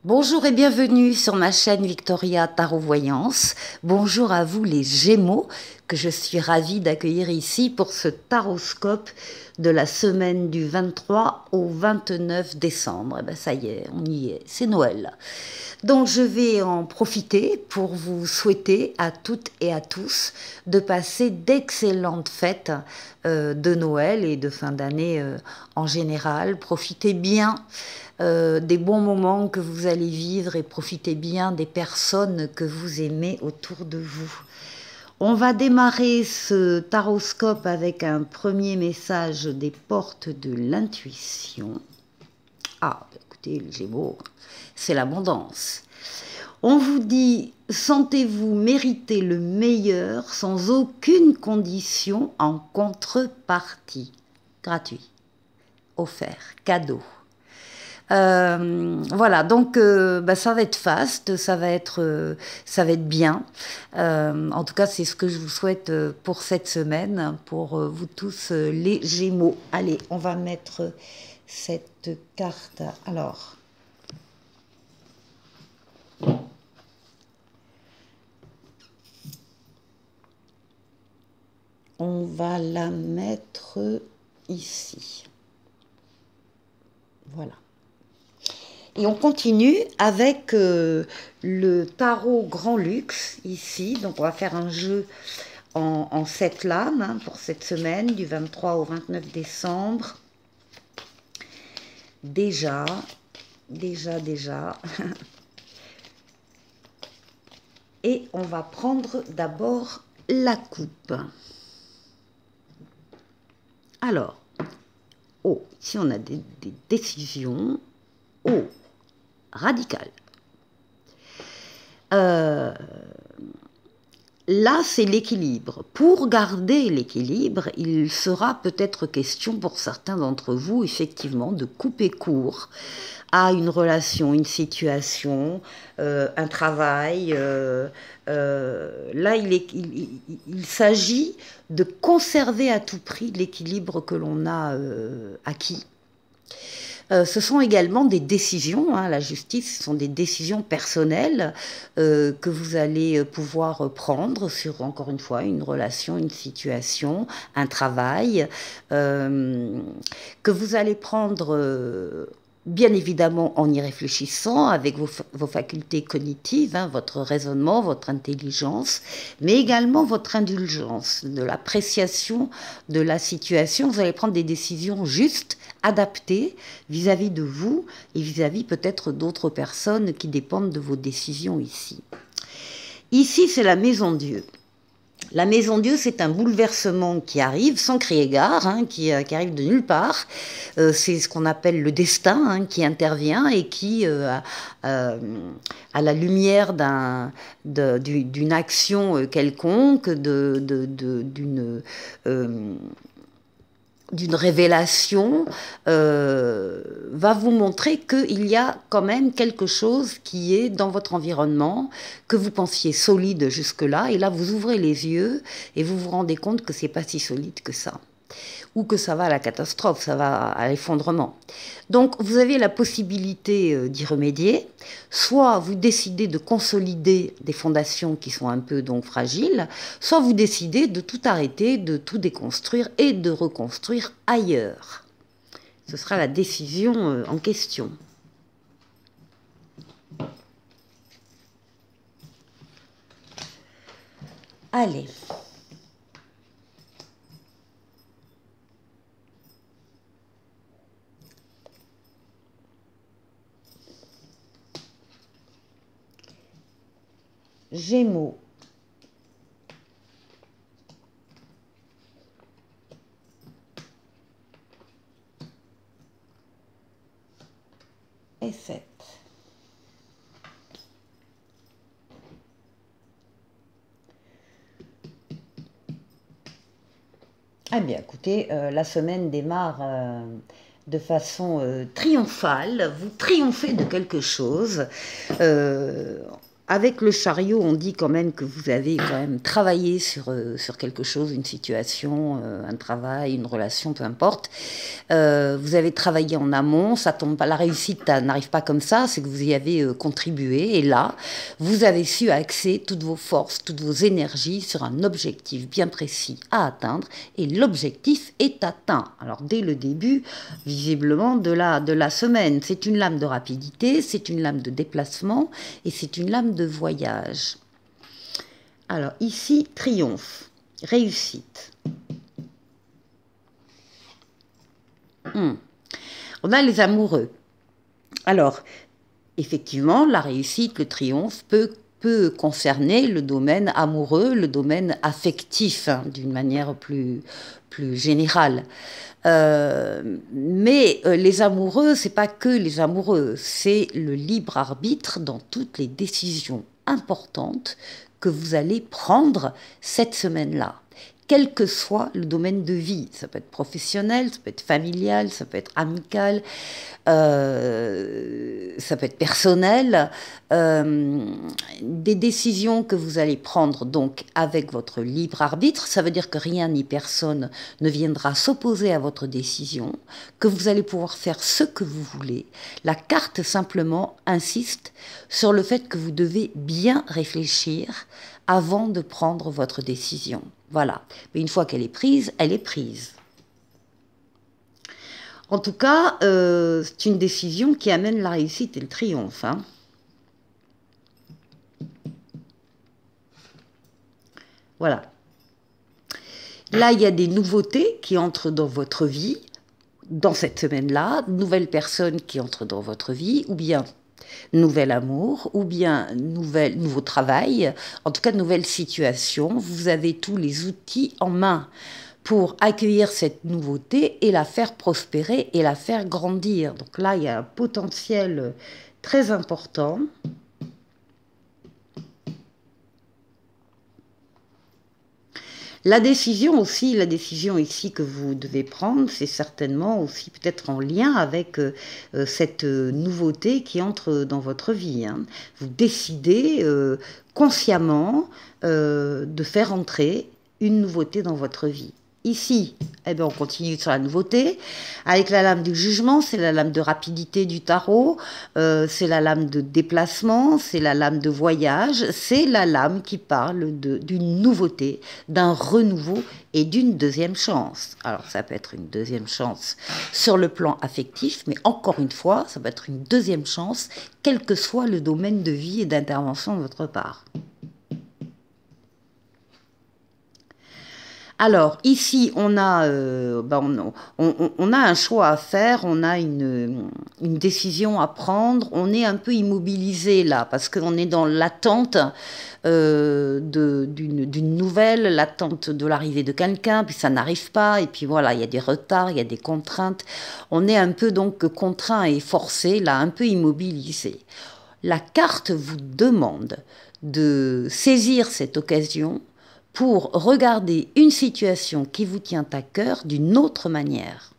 Bonjour et bienvenue sur ma chaîne Victoria Tarot Voyance. Bonjour à vous les Gémeaux que je suis ravie d'accueillir ici pour ce taroscope de la semaine du 23 au 29 décembre. Et ben ça y est, on y est, c'est Noël. Donc je vais en profiter pour vous souhaiter à toutes et à tous de passer d'excellentes fêtes de Noël et de fin d'année en général. Profitez bien des bons moments que vous allez vivre et profitez bien des personnes que vous aimez autour de vous. On va démarrer ce taroscope avec un premier message des portes de l'intuition. Ah, écoutez, les Gémeaux, c'est l'abondance. On vous dit, sentez-vous mériter le meilleur sans aucune condition en contrepartie. Gratuit, offert, cadeau. Voilà, donc ça va être faste, ça va être bien. En tout cas, c'est ce que je vous souhaite pour cette semaine, pour vous tous les Gémeaux. Allez, on va mettre cette carte. Alors, on va la mettre ici. Voilà. Et on continue avec le tarot Grand Luxe, ici. Donc, on va faire un jeu en 7 lames hein, pour cette semaine, du 23 au 29 décembre. Déjà. Et on va prendre d'abord la coupe. Alors, oh, ici on a des décisions. Oh, radicales. Là, c'est l'équilibre. Pour garder l'équilibre, il sera peut-être question pour certains d'entre vous, effectivement, de couper court à une relation, une situation, un travail. Là, il s'agit de conserver à tout prix l'équilibre que l'on a acquis. Ce sont également des décisions, hein, la justice, ce sont des décisions personnelles que vous allez pouvoir prendre sur, encore une fois, une relation, une situation, un travail, que vous allez prendre bien évidemment en y réfléchissant avec vos facultés cognitives, hein, votre raisonnement, votre intelligence, mais également votre indulgence, de l'appréciation de la situation. Vous allez prendre des décisions justes, adaptées vis-à-vis de vous et vis-à-vis peut-être d'autres personnes qui dépendent de vos décisions ici. Ici, c'est la maison Dieu. La maison Dieu, c'est un bouleversement qui arrive sans crier gare, hein, qui arrive de nulle part. C'est ce qu'on appelle le destin hein, qui intervient et qui, à la lumière d'une action quelconque, d'une révélation, va vous montrer qu'il y a quand même quelque chose qui est dans votre environnement, que vous pensiez solide jusque-là, et là vous ouvrez les yeux et vous vous rendez compte que c'est pas si solide que ça, ou que ça va à la catastrophe, ça va à l'effondrement. Donc vous avez la possibilité d'y remédier, soit vous décidez de consolider des fondations qui sont un peu donc fragiles, soit vous décidez de tout arrêter, de tout déconstruire et de reconstruire ailleurs. Ce sera la décision en question. Allez. Gémeaux. Et 7. Eh bien, écoutez, la semaine démarre de façon triomphale. Vous triomphez de quelque chose. avec le chariot, on dit quand même que vous avez quand même travaillé sur quelque chose, une situation, un travail, une relation, peu importe. Vous avez travaillé en amont, ça tombe pas, la réussite n'arrive pas comme ça, c'est que vous y avez contribué. Et là, vous avez su axer toutes vos forces, toutes vos énergies sur un objectif bien précis à atteindre. Et l'objectif est atteint. Alors dès le début, visiblement, de la semaine. C'est une lame de rapidité, c'est une lame de déplacement et c'est une lame de voyage. Alors ici, triomphe, réussite. On a les amoureux. Alors, effectivement, la réussite, le triomphe peut concerner le domaine amoureux, le domaine affectif, hein, d'une manière plus générale. Mais les amoureux, c'est pas que les amoureux, c'est le libre arbitre dans toutes les décisions importantes que vous allez prendre cette semaine-là. Quel que soit le domaine de vie, ça peut être professionnel, ça peut être familial, ça peut être amical, ça peut être personnel, des décisions que vous allez prendre donc avec votre libre arbitre, ça veut dire que rien ni personne ne viendra s'opposer à votre décision, que vous allez pouvoir faire ce que vous voulez. La carte simplement insiste sur le fait que vous devez bien réfléchir avant de prendre votre décision. Voilà. Mais une fois qu'elle est prise, elle est prise. En tout cas, c'est une décision qui amène la réussite et le triomphe. Hein. Voilà. Là, il y a des nouveautés qui entrent dans votre vie, dans cette semaine-là, nouvelles personnes qui entrent dans votre vie, ou bien nouvel amour, ou bien nouveau travail, en tout cas nouvelle situation. Vous avez tous les outils en main pour accueillir cette nouveauté et la faire prospérer et la faire grandir. Donc là, il y a un potentiel très important. La décision ici que vous devez prendre, c'est certainement aussi peut-être en lien avec cette nouveauté qui entre dans votre vie. Hein. Vous décidez consciemment de faire entrer une nouveauté dans votre vie. Ici, eh bien, on continue sur la nouveauté. Avec la lame du jugement, c'est la lame de rapidité du tarot, c'est la lame de déplacement, c'est la lame de voyage, c'est la lame qui parle d'une nouveauté, d'un renouveau et d'une deuxième chance. Alors, ça peut être une deuxième chance sur le plan affectif, mais encore une fois, ça peut être une deuxième chance, quel que soit le domaine de vie et d'intervention de votre part. Alors, ici, on a un choix à faire, on a une décision à prendre, on est un peu immobilisé là, parce qu'on est dans l'attente d'une nouvelle, l'attente de l'arrivée de quelqu'un, puis ça n'arrive pas, et puis voilà, il y a des retards, il y a des contraintes. On est un peu donc contraint et forcé, là, un peu immobilisé. La carte vous demande de saisir cette occasion pour regarder une situation qui vous tient à cœur d'une autre manière.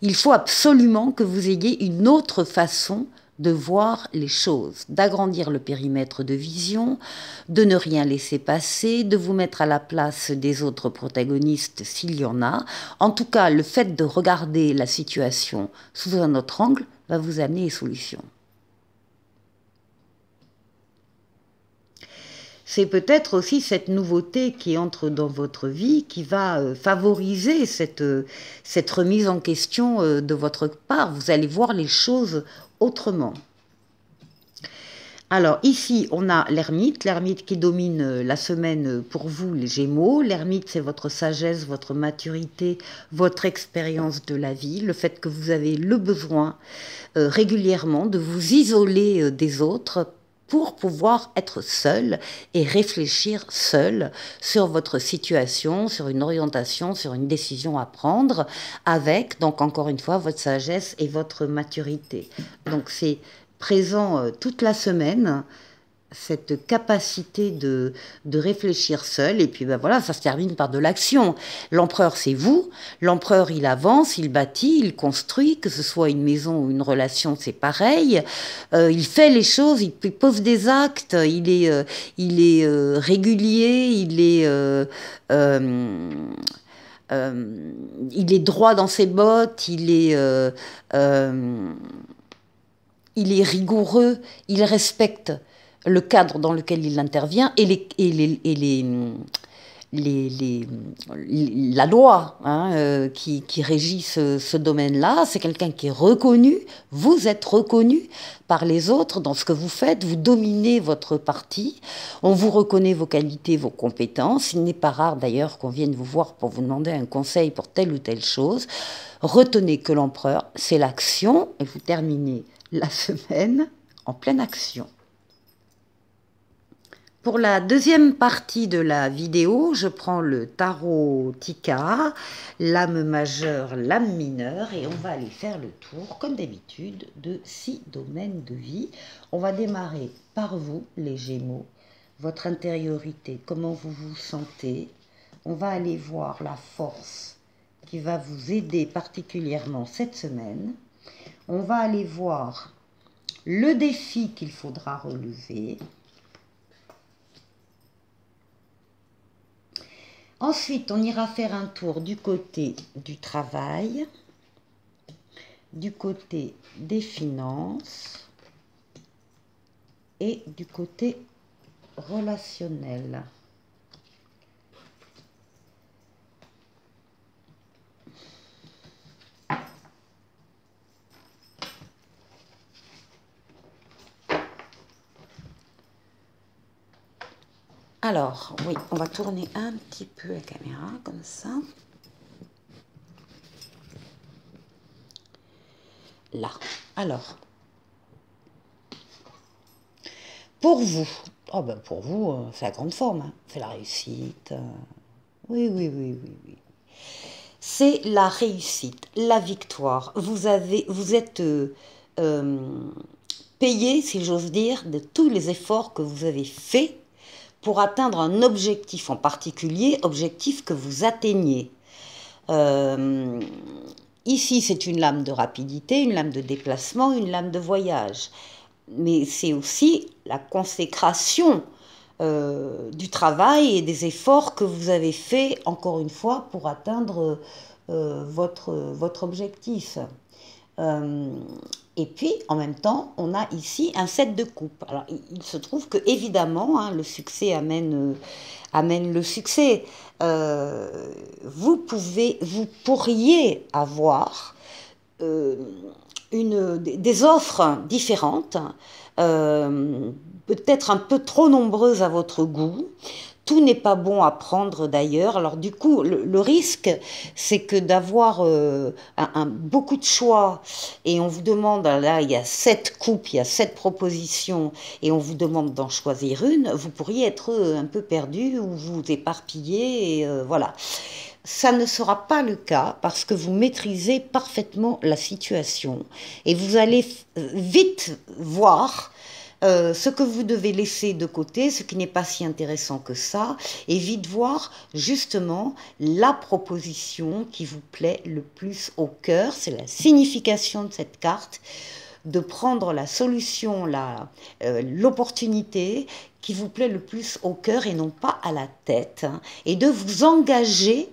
Il faut absolument que vous ayez une autre façon de voir les choses, d'agrandir le périmètre de vision, de ne rien laisser passer, de vous mettre à la place des autres protagonistes s'il y en a. En tout cas, le fait de regarder la situation sous un autre angle va vous amener les solutions. C'est peut-être aussi cette nouveauté qui entre dans votre vie qui va favoriser cette remise en question de votre part. Vous allez voir les choses autrement. Alors ici, on a l'ermite qui domine la semaine pour vous, les Gémeaux. L'ermite, c'est votre sagesse, votre maturité, votre expérience de la vie, le fait que vous avez le besoin régulièrement de vous isoler des autres pour pouvoir être seul et réfléchir seul sur votre situation, sur une orientation, sur une décision à prendre, avec, donc encore une fois, votre sagesse et votre maturité. Donc c'est présent toute la semaine, cette capacité de réfléchir seul, et puis ben voilà, ça se termine par de l'action. L'empereur, c'est vous. L'empereur, il avance, il bâtit, il construit, que ce soit une maison ou une relation, c'est pareil. Il fait les choses, il pose des actes, il est régulier, il est droit dans ses bottes, il est rigoureux, il respecte le cadre dans lequel il intervient et la loi qui régit ce domaine-là. C'est quelqu'un qui est reconnu, vous êtes reconnu par les autres dans ce que vous faites, vous dominez votre parti, on vous reconnaît vos qualités, vos compétences. Il n'est pas rare d'ailleurs qu'on vienne vous voir pour vous demander un conseil pour telle ou telle chose. Retenez que l'empereur, c'est l'action, et vous terminez la semaine en pleine action. Pour la deuxième partie de la vidéo, je prends le tarot Tika, lame majeure, lame mineure, et on va aller faire le tour, comme d'habitude, de 6 domaines de vie. On va démarrer par vous, les Gémeaux, votre intériorité, comment vous vous sentez. On va aller voir la force qui va vous aider particulièrement cette semaine. On va aller voir le défi qu'il faudra relever. Ensuite, on ira faire un tour du côté du travail, du côté des finances et du côté relationnel. Alors, oui, on va tourner un petit peu la caméra, comme ça. Là. Alors, pour vous, oh ben pour vous, c'est la grande forme, hein. C'est la réussite. Oui, oui, oui, oui, oui. C'est la réussite, la victoire. Vous êtes payé, si j'ose dire, de tous les efforts que vous avez faits pour atteindre un objectif en particulier, objectif que vous atteignez. Ici, c'est une lame de rapidité, une lame de déplacement, une lame de voyage. Mais c'est aussi la consécration du travail et des efforts que vous avez faits, encore une fois, pour atteindre votre objectif. Et puis, en même temps, on a ici un 7 de coupe. Alors, il se trouve que, évidemment, hein, le succès amène le succès. Vous pourriez avoir des offres différentes, peut-être un peu trop nombreuses à votre goût. Tout n'est pas bon à prendre d'ailleurs. Alors du coup, le risque, c'est que d'avoir beaucoup de choix et on vous demande, là il y a 7 coupes, il y a 7 propositions et on vous demande d'en choisir une, vous pourriez être un peu perdu ou vous éparpiller, et voilà. Ça ne sera pas le cas parce que vous maîtrisez parfaitement la situation et vous allez vite voir ce que vous devez laisser de côté, ce qui n'est pas si intéressant que ça, et vite voir justement la proposition qui vous plaît le plus au cœur. C'est la signification de cette carte, de prendre la solution, l'opportunité qui vous plaît le plus au cœur et non pas à la tête, hein, et de vous engager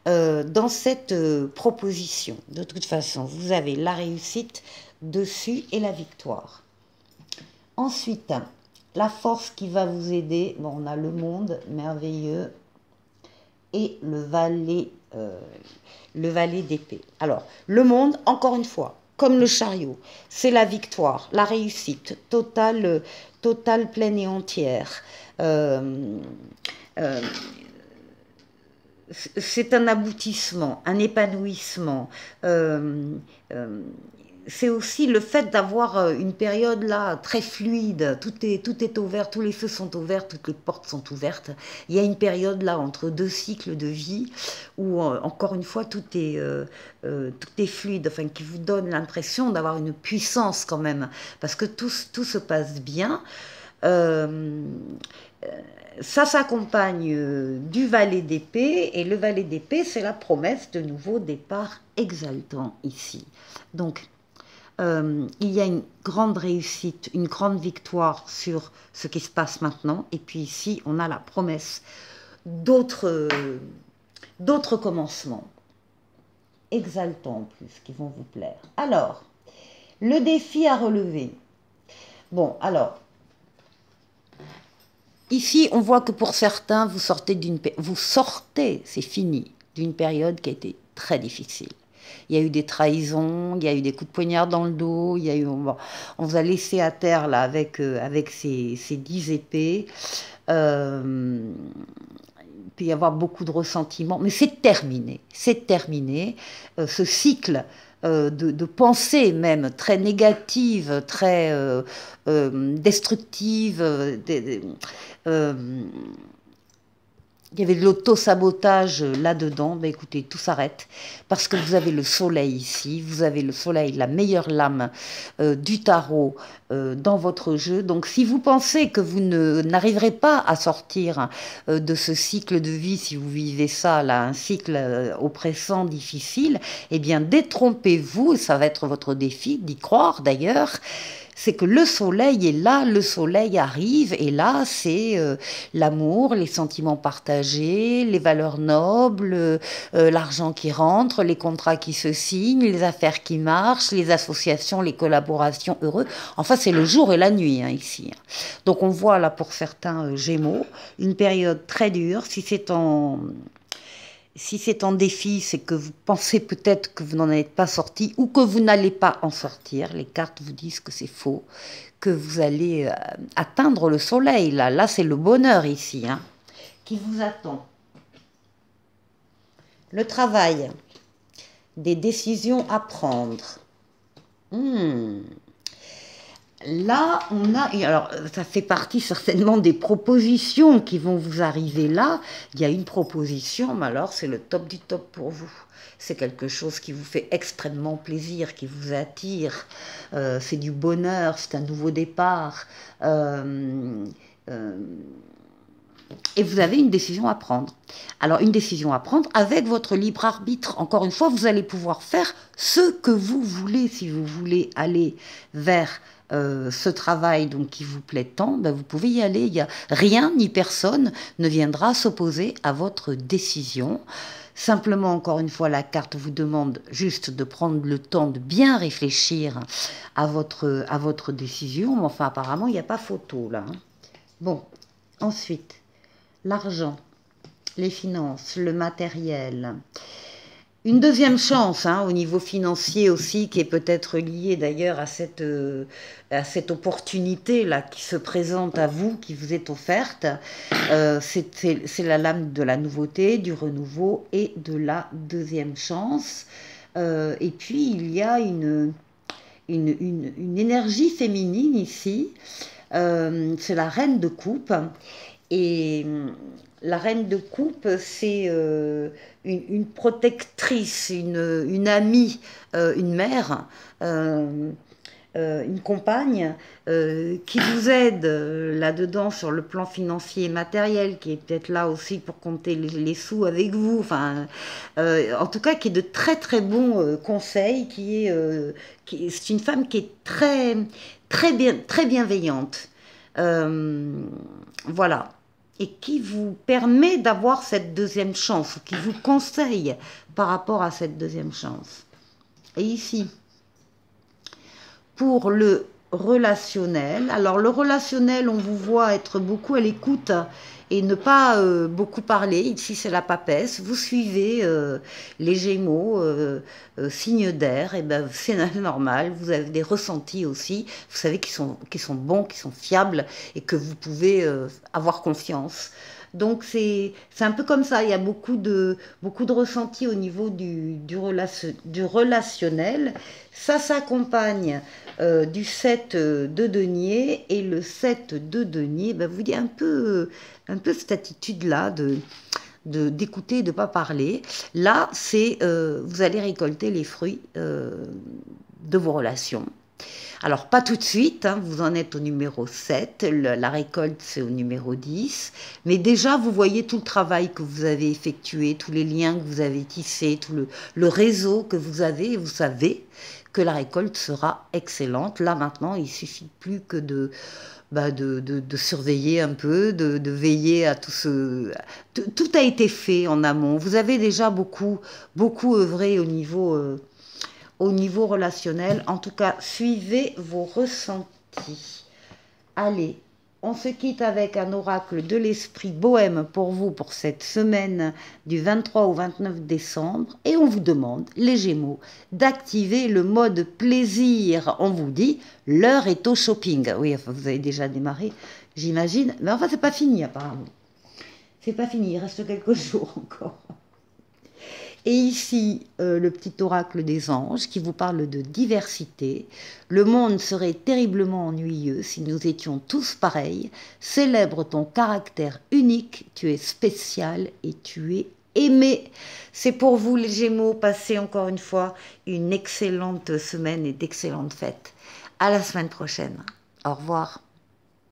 dans cette proposition. De toute façon, vous avez la réussite dessus et la victoire. Ensuite, la force qui va vous aider, bon, on a le monde merveilleux et le valet d'épée. Alors, le monde, encore une fois, comme le chariot, c'est la victoire, la réussite totale, pleine et entière. C'est un aboutissement, un épanouissement. C'est aussi le fait d'avoir une période là très fluide, tout est ouvert, tous les feux sont ouverts, toutes les portes sont ouvertes. Il y a une période là entre 2 cycles de vie où encore une fois tout est fluide, enfin qui vous donne l'impression d'avoir une puissance quand même, parce que tout se passe bien. Euh, Ça s'accompagne du valet d'épée, et le valet d'épée, c'est la promesse de nouveau départ exaltant ici. Donc, il y a une grande réussite, une grande victoire sur ce qui se passe maintenant, et puis ici, on a la promesse d'autres commencements, exaltants en plus, qui vont vous plaire. Alors, le défi à relever. Bon, alors, ici, on voit que pour certains, vous sortez, c'est fini, d'une période qui a été très difficile. Il y a eu des trahisons, il y a eu des coups de poignard dans le dos, il y a eu, on vous a laissé à terre là avec ces 10 épées. Il peut y avoir beaucoup de ressentiments, mais c'est terminé. C'est terminé. Ce cycle de pensée même très négative, très destructive, il y avait de l'auto-sabotage là-dedans. Ben écoutez, tout s'arrête parce que vous avez le soleil ici, vous avez le soleil, la meilleure lame du tarot dans votre jeu. Donc si vous pensez que vous n'arriverez pas à sortir de ce cycle de vie, si vous vivez ça, là, un cycle oppressant, difficile, eh bien détrompez-vous, et ça va être votre défi d'y croire d'ailleurs. C'est que le soleil est là, le soleil arrive, et là, c'est l'amour, les sentiments partagés, les valeurs nobles, l'argent qui rentre, les contrats qui se signent, les affaires qui marchent, les associations, les collaborations heureuses. Enfin, c'est le jour et la nuit, hein, ici. Donc, on voit là, pour certains Gémeaux, une période très dure. Si c'est en défi, c'est que vous pensez peut-être que vous n'en êtes pas sorti ou que vous n'allez pas en sortir. Les cartes vous disent que c'est faux, que vous allez atteindre le soleil. Là c'est le bonheur ici, hein, qui vous attend. Le travail, des décisions à prendre. Là, on a, et alors ça fait partie certainement des propositions qui vont vous arriver là. Il y a une proposition, mais alors c'est le top du top pour vous. C'est quelque chose qui vous fait extrêmement plaisir, qui vous attire. C'est du bonheur, c'est un nouveau départ. Et vous avez une décision à prendre. Alors, une décision à prendre avec votre libre arbitre. Encore une fois, vous allez pouvoir faire ce que vous voulez. Si vous voulez aller vers ce travail donc, qui vous plaît tant, ben, vous pouvez y aller. Il y a rien ni personne ne viendra s'opposer à votre décision. Simplement, encore une fois, la carte vous demande juste de prendre le temps de bien réfléchir à votre décision. Mais enfin, apparemment, il n'y a pas photo là. Hein. Bon, ensuite, l'argent, les finances, le matériel. Une deuxième chance hein, au niveau financier aussi, qui est peut-être liée d'ailleurs à cette opportunité-là qui se présente à vous, qui vous est offerte. C'est la lame de la nouveauté, du renouveau et de la deuxième chance. Et puis, il y a une énergie féminine ici. C'est la reine de coupe. Et la reine de coupe, c'est une protectrice, une amie, une mère, une compagne qui vous aide là-dedans sur le plan financier et matériel, qui est peut-être là aussi pour compter les sous avec vous. Enfin, en tout cas, qui est de très très bons conseils. C'est une femme qui est très bienveillante. Voilà. Et qui vous permet d'avoir cette deuxième chance, qui vous conseille par rapport à cette deuxième chance. Et ici, pour le relationnel, alors le relationnel, on vous voit être beaucoup à l'écoute et ne pas beaucoup parler. Ici, c'est la papesse. Vous suivez les Gémeaux, signe d'air, et ben c'est normal. Vous avez des ressentis aussi. Vous savez qu'ils sont bons, qu'ils sont fiables et que vous pouvez avoir confiance. Donc c'est un peu comme ça. Il y a beaucoup de ressentis au niveau du relationnel. Ça s'accompagne du 7 de denier, et le 7 de denier ben, vous dit un peu cette attitude-là d'écouter, de ne pas parler. Là, c'est vous allez récolter les fruits de vos relations. Alors, pas tout de suite, hein, vous en êtes au numéro 7, la récolte c'est au numéro 10, mais déjà vous voyez tout le travail que vous avez effectué, tous les liens que vous avez tissés, tout le réseau que vous avez, et vous savez que la récolte sera excellente. Là maintenant, il suffit plus que de surveiller un peu, de veiller à tout ce... Tout a été fait en amont. Vous avez déjà beaucoup œuvré au niveau relationnel. En tout cas, suivez vos ressentis. Allez, on se quitte avec un oracle de l'esprit bohème pour vous pour cette semaine du 23 au 29 décembre. Et on vous demande, les Gémeaux, d'activer le mode plaisir. On vous dit, l'heure est au shopping. Oui, enfin, vous avez déjà démarré, j'imagine. Mais enfin, c'est pas fini apparemment. C'est pas fini, il reste quelques jours encore. Et ici, le petit oracle des anges qui vous parle de diversité. Le monde serait terriblement ennuyeux si nous étions tous pareils. Célèbre ton caractère unique, tu es spécial et tu es aimé. C'est pour vous les Gémeaux, passez encore une fois une excellente semaine et d'excellentes fêtes. À la semaine prochaine. Au revoir.